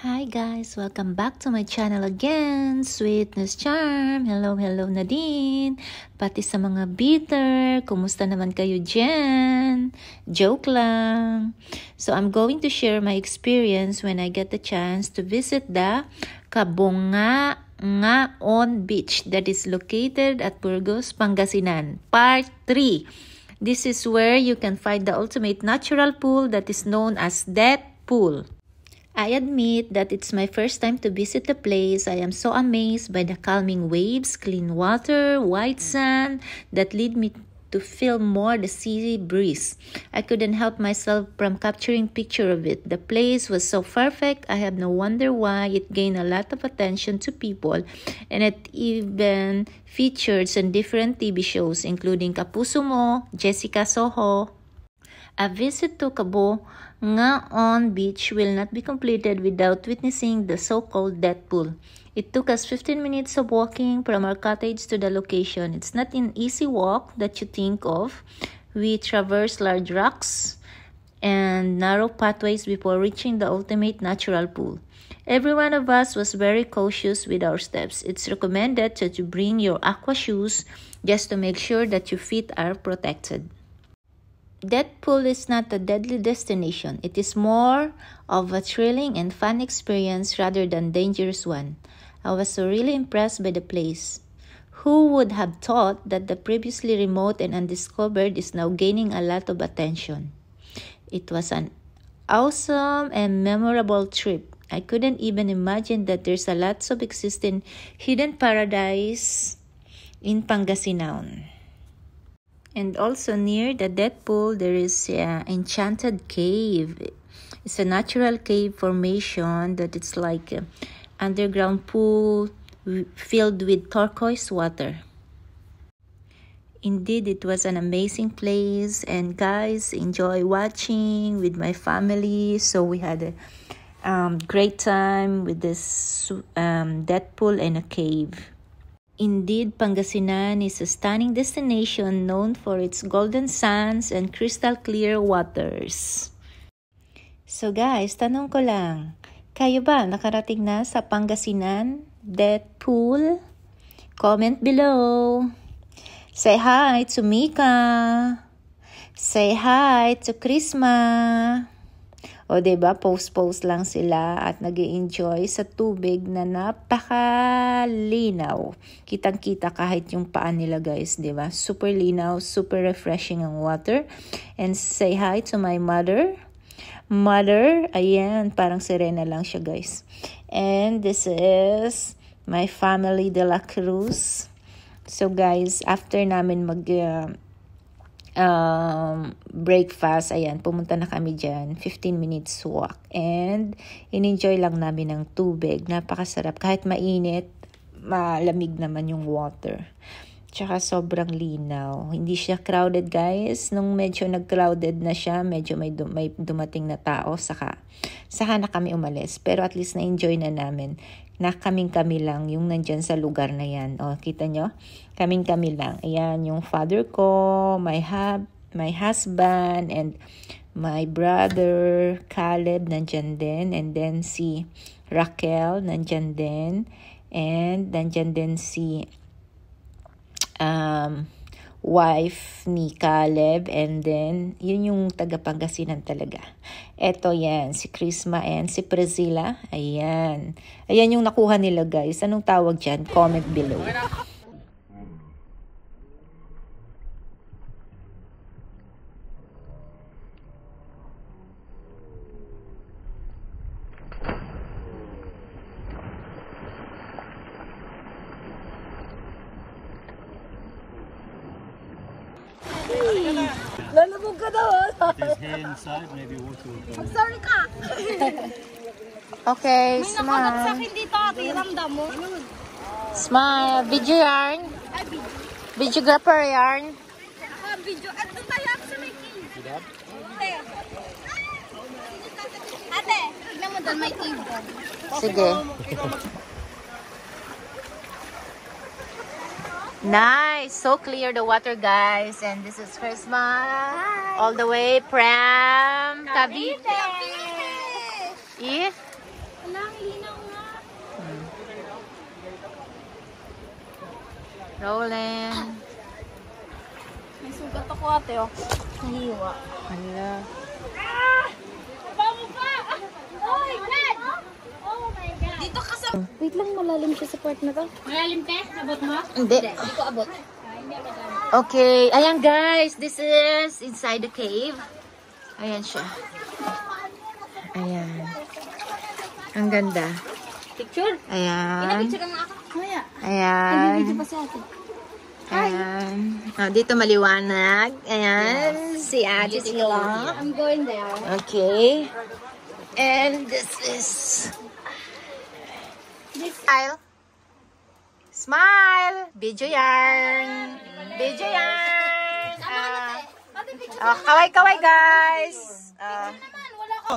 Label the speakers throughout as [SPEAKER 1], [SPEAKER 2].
[SPEAKER 1] Hi guys! Welcome back to my channel again, Sweetness Charm. Hello Nadine. Pati sa mga bitter, kumusta naman kayo dyan? Joke lang. So I'm going to share my experience when I get the chance to visit the Cabongaon Beach that is located at Burgos, Pangasinan. Part 3. This is where you can find the ultimate natural pool that is known as Death Pool. I admit that it's my first time to visit the place. I am so amazed by the calming waves, clean water, white sand that lead me to feel more the sea breeze. I couldn't help myself from capturing picture of it. The place was so perfect. I have no wonder why it gained a lot of attention to people, and it even featured some different TV shows including Kapuso Mo, Jessica Soho. A visit to Cabongaon Beach will not be completed without witnessing the so-called Death Pool. It took us 15 minutes of walking from our cottage to the location. It's not an easy walk that you think of. We traversed large rocks and narrow pathways before reaching the ultimate natural pool. Every one of us was very cautious with our steps. It's recommended that you bring your aqua shoes just to make sure that your feet are protected. Death Pool is not a deadly destination. It is more of a thrilling and fun experience rather than dangerous one. I was so really impressed by the place. Who would have thought that the previously remote and undiscovered is now gaining a lot of attention? It was an awesome and memorable trip. I couldn't even imagine that there's a lot of existing hidden paradise in Pangasinan. And also near the Death Pool, there is an enchanted cave. It's a natural cave formation that it's like an underground pool filled with turquoise water. Indeed, it was an amazing place, and guys, enjoy watching with my family. So we had a great time with this Death Pool and a cave. Indeed, Pangasinan is a stunning destination known for its golden sands and crystal clear waters. So guys, tanong ko lang, kayo ba nakarating na sa Pangasinan Death Pool? Comment below. Say hi to Mika. Say hi to Krisma. O diba, post lang sila at nag-i-enjoy sa tubig na napakalinaw. Kitang-kita kahit yung paa nila guys, diba? Super linaw, super refreshing ang water. And say hi to my mother. Mother, ayan, parang Serena lang siya guys. And this is my family de la Cruz. So guys, after namin breakfast, ayan, pumunta na kami dyan, 15 minutes walk, and in-enjoy lang namin ng tubig. Napakasarap, kahit mainit, malamig naman yung water, tsaka sobrang linaw. Hindi siya crowded guys. Nung medyo nag-crowded na siya, medyo may dumating na tao, saka na kami umalis, pero at least na-enjoy na namin na kaming-kami lang yung nandyan sa lugar na yan. O, kita nyo? Kaming-kami lang. Ayan, yung father ko, my husband, and my brother, Caleb, nandyan din. And then si Raquel, nandyan din. And nandyan din si wife ni Caleb, and then yun yung taga-Pangasinan talaga. Eto yan, si Krisma and si Priscilla. Ayan yung nakuha nila guys. Anong tawag dyan? Comment below.
[SPEAKER 2] Lalabog ka daw.
[SPEAKER 3] His hand inside, maybe water will come.
[SPEAKER 2] Sorry ka.
[SPEAKER 1] Okay,
[SPEAKER 2] May
[SPEAKER 1] smile.
[SPEAKER 2] nakakasakit dito, ate. Ramdam mo.
[SPEAKER 1] Smile. Video yarn. Videographer yarn.
[SPEAKER 2] Video. At doon tayo ako sa may key. Ate. Ate, tignan mo doon may key.
[SPEAKER 1] Sige. Nice, so clear the water guys, and this is Krisma all the way from Cavite. Yeah. Rolling.
[SPEAKER 2] May sugat ako ate, oh. Nahiwa.
[SPEAKER 1] Hala.
[SPEAKER 2] Bamo pa! Oh my God! Oh my God! Dito ka sa... Wait lang, malalim siya sa part na to. Malalim, te? Abot mo?
[SPEAKER 1] Hindi.
[SPEAKER 2] Hindi ko abot.
[SPEAKER 1] Okay. Ayan guys. This is inside the cave. Ayan siya. Ayan. Ang ganda.
[SPEAKER 2] Picture?
[SPEAKER 1] Ayan.
[SPEAKER 2] Picture ng ako. Kaya.
[SPEAKER 1] Ayan.
[SPEAKER 2] Video pa si ate.
[SPEAKER 1] Ayan. Oh, dito maliwanag. Ayan. Si Ate Sila.
[SPEAKER 2] I'm going there.
[SPEAKER 1] Okay. And this is... Smile. Smile. Video yarn. Video yarn. Kaway-kaway guys.
[SPEAKER 2] Wala ka.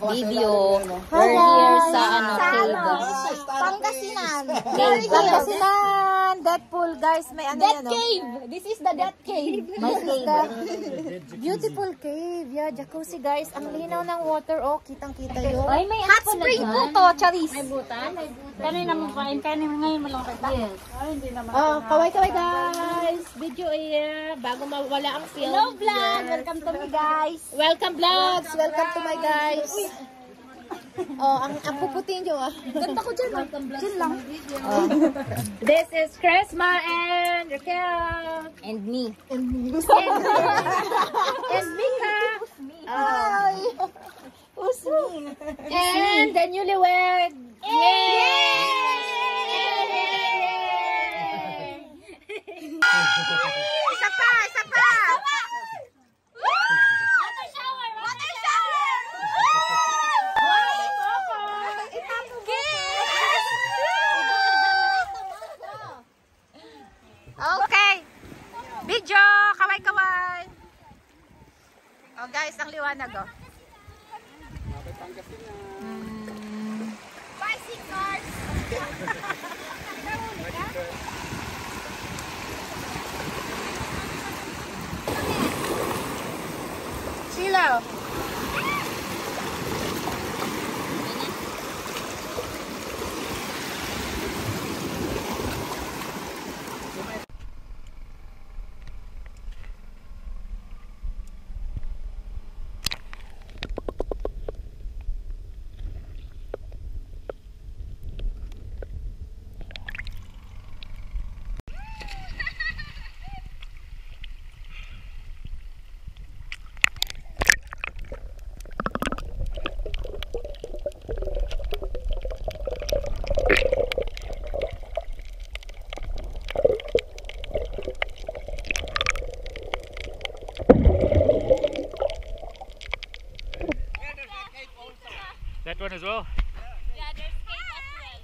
[SPEAKER 1] Video. We're here sa cave.
[SPEAKER 2] Pangasinan.
[SPEAKER 1] Pangasinan. Deadpool guys. May ano yan.
[SPEAKER 2] Cave. This is the death cave.
[SPEAKER 1] May cave.
[SPEAKER 2] Beautiful cave. Yeah, jacuzzi guys. Ang linaw ng water. Oh, kitang-kita yun.
[SPEAKER 1] Ay, may
[SPEAKER 2] Hot spring po to, Charis.
[SPEAKER 4] May butan? Kanina mo kain, ngayon mo lang kita.
[SPEAKER 1] Yes.
[SPEAKER 4] Ay, hindi naman.
[SPEAKER 2] Oh, kaway-kaway guys. Video bago mawala ang film.
[SPEAKER 4] Hello, vlog!
[SPEAKER 2] Yes.
[SPEAKER 4] Welcome to me, guys.
[SPEAKER 2] Welcome vlogs. Welcome to my guys. Oh, ang puputin nyo ah. Ganda ko dyan. Welcome vlogs. Dyan lang.
[SPEAKER 4] This is Chrisma and Raquel.
[SPEAKER 1] And me.
[SPEAKER 2] And
[SPEAKER 4] Mika.
[SPEAKER 2] Hi. Who's me?
[SPEAKER 4] And the newlywed.
[SPEAKER 1] Isa pa! Isa pa!
[SPEAKER 2] Water shower! Water shower!
[SPEAKER 1] Okay. Video. Kaway-kaway. Oh guys, ang liwanag oh.
[SPEAKER 2] Bicycles!
[SPEAKER 1] Silaw.
[SPEAKER 3] That one as well?
[SPEAKER 2] Yeah, there's cave as well.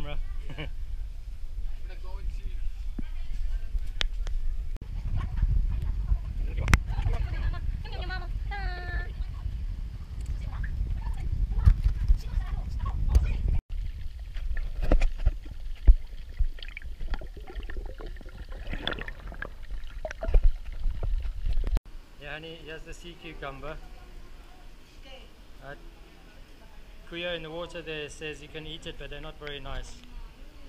[SPEAKER 3] camera. Yeah, honey, here's the sea cucumber. Kuya in the water there says you can eat it, but they're not very nice.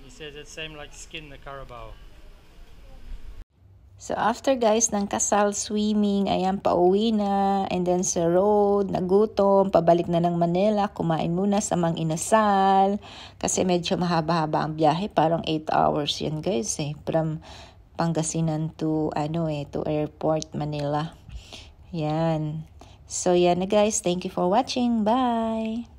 [SPEAKER 3] He says it's same like skin the carabao.
[SPEAKER 1] So after guys ng kasal swimming, ayan pauwi na, and then sa road, nagutom, pabalik na ng Manila, kumain muna sa Mang Inasal, kasi medyo mahaba-haba ang biyahe, parang 8 hours yan guys from Pangasinan to to airport Manila. Yan. So yan na guys, thank you for watching, bye!